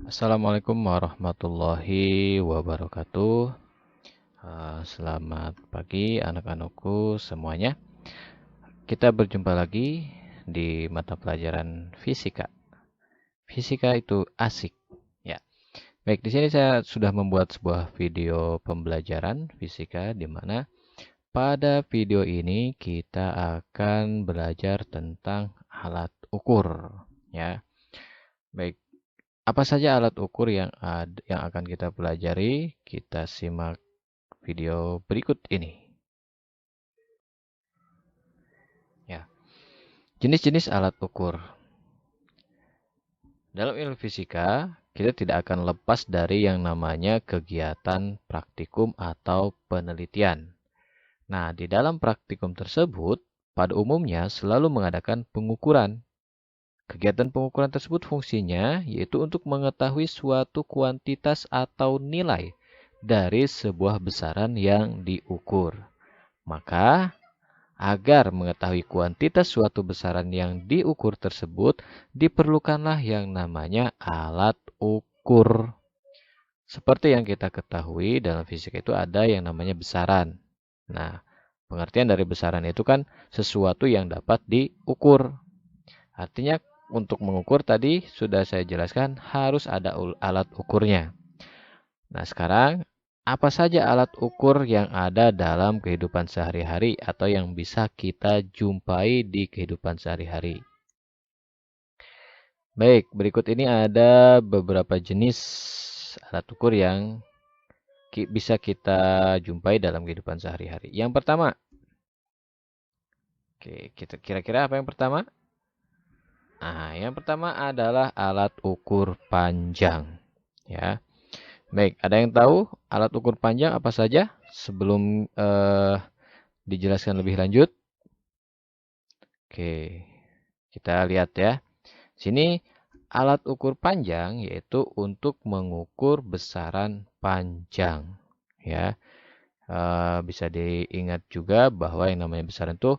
Assalamualaikum warahmatullahi wabarakatuh. Selamat pagi anak-anakku semuanya. Kita berjumpa lagi di mata pelajaran fisika. Fisika itu asik, ya. Baik, di sini saya sudah membuat sebuah video pembelajaran fisika di mana pada video ini kita akan belajar tentang alat ukur, ya. Baik, apa saja alat ukur yang akan kita pelajari? Kita simak video berikut ini. Ya, jenis-jenis alat ukur. Dalam ilmu fisika, kita tidak akan lepas dari yang namanya kegiatan praktikum atau penelitian. Nah, di dalam praktikum tersebut, pada umumnya selalu mengadakan pengukuran. Kegiatan pengukuran tersebut fungsinya yaitu untuk mengetahui suatu kuantitas atau nilai dari sebuah besaran yang diukur. Maka, agar mengetahui kuantitas suatu besaran yang diukur tersebut, diperlukanlah yang namanya alat ukur. Seperti yang kita ketahui dalam fisika itu ada yang namanya besaran. Nah, pengertian dari besaran itu kan sesuatu yang dapat diukur. Artinya untuk mengukur tadi sudah saya jelaskan harus ada alat ukurnya. Nah, sekarang apa saja alat ukur yang ada dalam kehidupan sehari-hari atau yang bisa kita jumpai di kehidupan sehari-hari? Baik, berikut ini ada beberapa jenis alat ukur yang bisa kita jumpai dalam kehidupan sehari-hari. Yang pertama, oke, kita kira-kira apa yang pertama? Nah, yang pertama adalah alat ukur panjang, ya. Baik, ada yang tahu alat ukur panjang apa saja sebelum dijelaskan lebih lanjut? Oke, kita lihat ya. Sini alat ukur panjang yaitu untuk mengukur besaran panjang, ya. Bisa diingat juga bahwa yang namanya besaran itu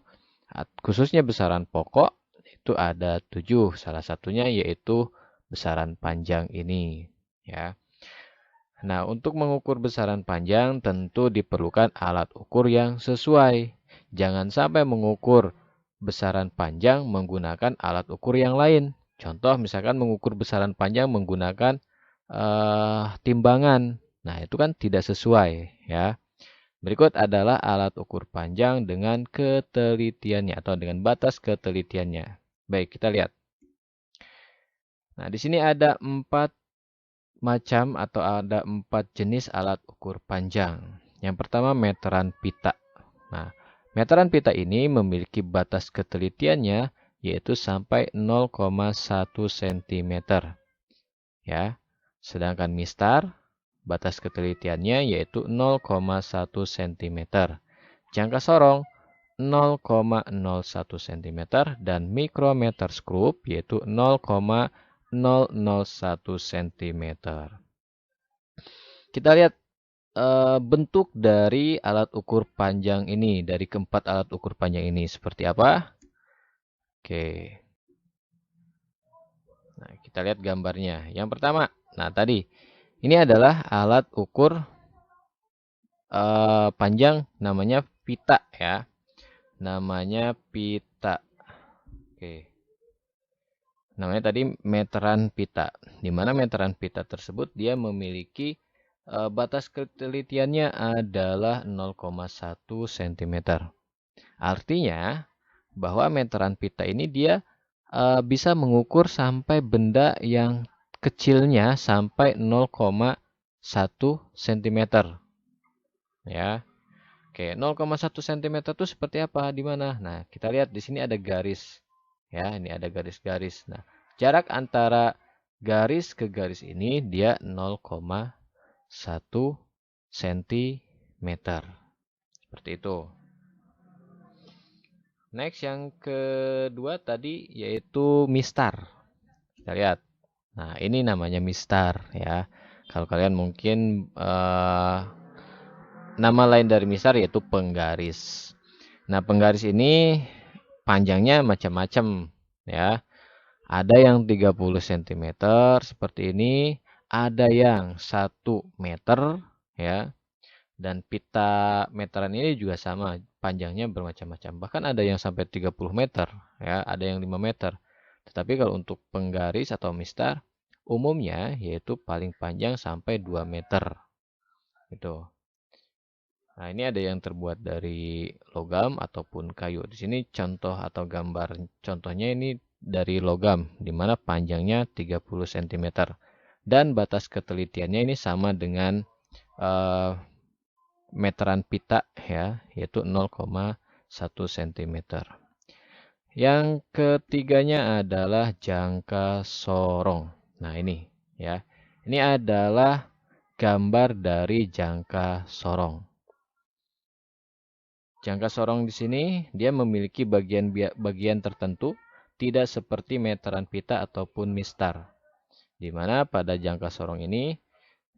khususnya besaran pokok itu ada 7. Salah satunya yaitu besaran panjang ini, ya. Nah, untuk mengukur besaran panjang tentu diperlukan alat ukur yang sesuai. Jangan sampai mengukur besaran panjang menggunakan alat ukur yang lain. Contoh misalkan mengukur besaran panjang menggunakan timbangan. Nah, itu kan tidak sesuai, ya. Berikut adalah alat ukur panjang dengan ketelitiannya atau dengan batas ketelitiannya. Baik, kita lihat. Nah, di sini ada 4 macam atau ada 4 jenis alat ukur panjang. Yang pertama meteran pita. Nah, meteran pita ini memiliki batas ketelitiannya yaitu sampai 0,1 cm. Ya. Sedangkan mistar batas ketelitiannya yaitu 0,1 cm. Jangka sorong 0,01 cm dan mikrometer skrup yaitu 0,001 cm. Kita lihat bentuk dari alat ukur panjang ini, dari keempat alat ukur panjang ini seperti apa? Oke. Nah, kita lihat gambarnya. Yang pertama, nah tadi ini adalah alat ukur panjang namanya pita ya. Namanya pita. Oke. Namanya tadi meteran pita. Di mana meteran pita tersebut dia memiliki batas ketelitiannya adalah 0,1 cm. Artinya bahwa meteran pita ini dia bisa mengukur sampai benda yang kecilnya sampai 0,1 cm. Ya. Oke, 0,1 cm itu seperti apa? Di mana? Nah, kita lihat di sini ada garis. Ya, ini ada garis-garis. Nah, jarak antara garis ke garis ini dia 0,1 cm. Seperti itu. Next yang kedua tadi yaitu mistar. Kita lihat. Nah, ini namanya mistar ya. Kalau kalian mungkin nama lain dari mistar yaitu penggaris. Nah, penggaris ini panjangnya macam-macam ya. Ada yang 30 cm seperti ini, Ada yang 1 meter ya. Dan pita meteran ini juga sama, panjangnya bermacam-macam. Bahkan ada yang sampai 30 meter ya, ada yang 5 meter. Tetapi kalau untuk penggaris atau mistar umumnya yaitu paling panjang sampai 2 meter. Gitu. Nah, ini ada yang terbuat dari logam ataupun kayu. Di sini contoh atau gambar contohnya ini dari logam, di mana panjangnya 30 cm. Dan batas ketelitiannya ini sama dengan eh, meteran pita ya, yaitu 0,1 cm. Yang ketiganya adalah jangka sorong. Nah, ini ya. Ini adalah gambar dari jangka sorong. Jangka sorong di sini dia memiliki bagian tertentu tidak seperti meteran pita ataupun mistar. Di mana pada jangka sorong ini,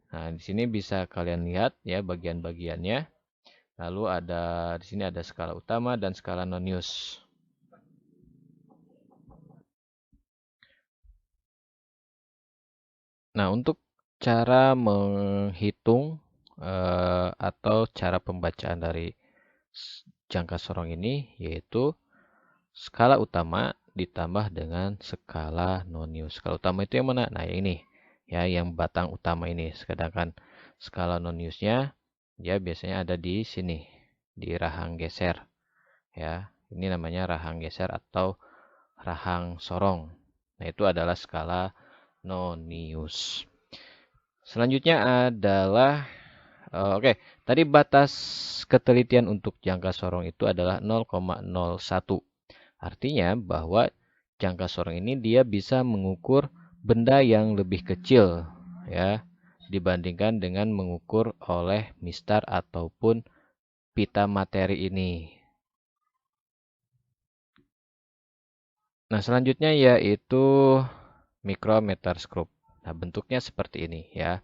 nah di sini bisa kalian lihat ya bagian-bagiannya. Lalu di sini ada skala utama dan skala nonius. Nah, untuk cara menghitung atau cara pembacaan dari jangka sorong ini yaitu skala utama ditambah dengan skala nonius. Skala utama itu yang mana? Nah, yang ini. Ya, yang batang utama ini. Sedangkan skala noniusnya ya biasanya ada di sini, di rahang geser. Ya, ini namanya rahang geser atau rahang sorong. Nah, itu adalah skala nonius. Selanjutnya adalah oke, tadi batas ketelitian untuk jangka sorong itu adalah 0,01. Artinya bahwa jangka sorong ini dia bisa mengukur benda yang lebih kecil ya dibandingkan dengan mengukur oleh mistar ataupun pita materi ini. Nah, selanjutnya yaitu mikrometerskop. Nah, bentuknya seperti ini ya.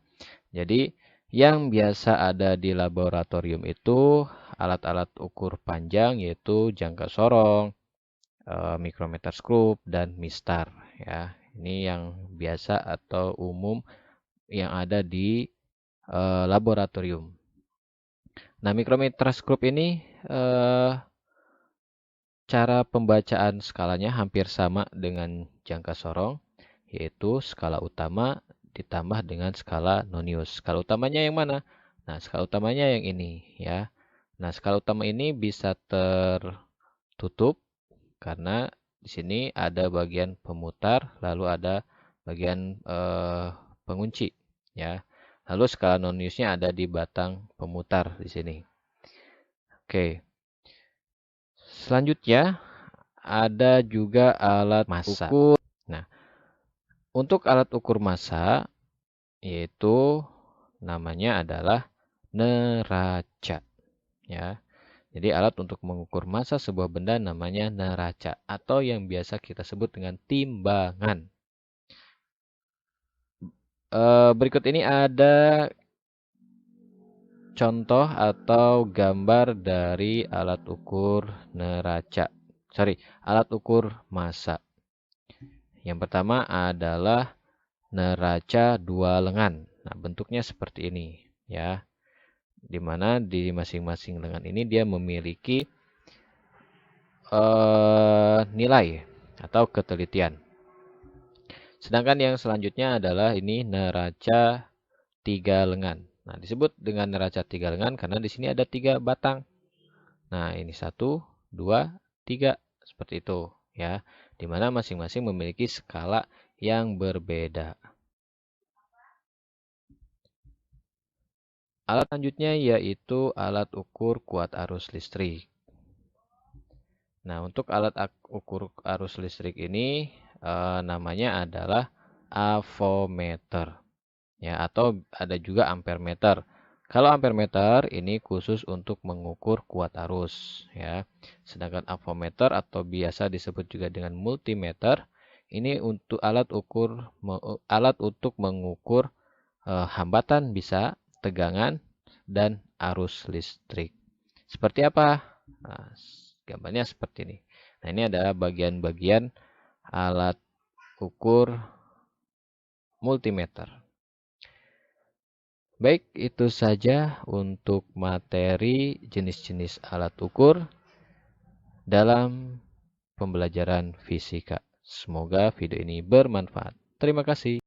Jadi, yang biasa ada di laboratorium itu alat-alat ukur panjang yaitu jangka sorong, mikrometerskop, dan mistar. Ya, ini yang biasa atau umum yang ada di laboratorium. Nah, mikrometerskop ini cara pembacaan skalanya hampir sama dengan jangka sorong, yaitu skala utama ditambah dengan skala nonius. Skala utamanya yang mana? Nah, skala utamanya yang ini ya. Nah, skala utama ini bisa tertutup karena di sini ada bagian pemutar, lalu ada bagian pengunci ya. Lalu skala noniusnya ada di batang pemutar di sini. Oke. Selanjutnya ada juga alat massa. Nah, untuk alat ukur massa yaitu namanya adalah neraca ya. Jadi alat untuk mengukur massa sebuah benda namanya neraca atau yang biasa kita sebut dengan timbangan. Berikut ini ada contoh atau gambar dari alat ukur neraca. Alat ukur massa. Yang pertama adalah neraca 2 lengan. Nah, bentuknya seperti ini ya. Di mana di masing-masing lengan ini dia memiliki nilai atau ketelitian. Sedangkan yang selanjutnya adalah ini neraca 3 lengan. Nah, disebut dengan neraca 3 lengan karena di sini ada 3 batang. Nah, ini 1, 2, 3 seperti itu ya. Di mana masing-masing memiliki skala yang berbeda. Alat selanjutnya yaitu alat ukur kuat arus listrik. Nah, untuk alat ukur arus listrik ini namanya adalah avometer. Ya, atau ada juga ampermeter. Kalau ampermeter ini khusus untuk mengukur kuat arus ya. Sedangkan avometer atau biasa disebut juga dengan multimeter ini untuk alat untuk mengukur hambatan bisa, tegangan, dan arus listrik. Seperti apa? Nah, gambarnya seperti ini. Nah, ini adalah bagian-bagian alat ukur multimeter. Baik, itu saja untuk materi jenis-jenis alat ukur dalam pembelajaran fisika. Semoga video ini bermanfaat. Terima kasih.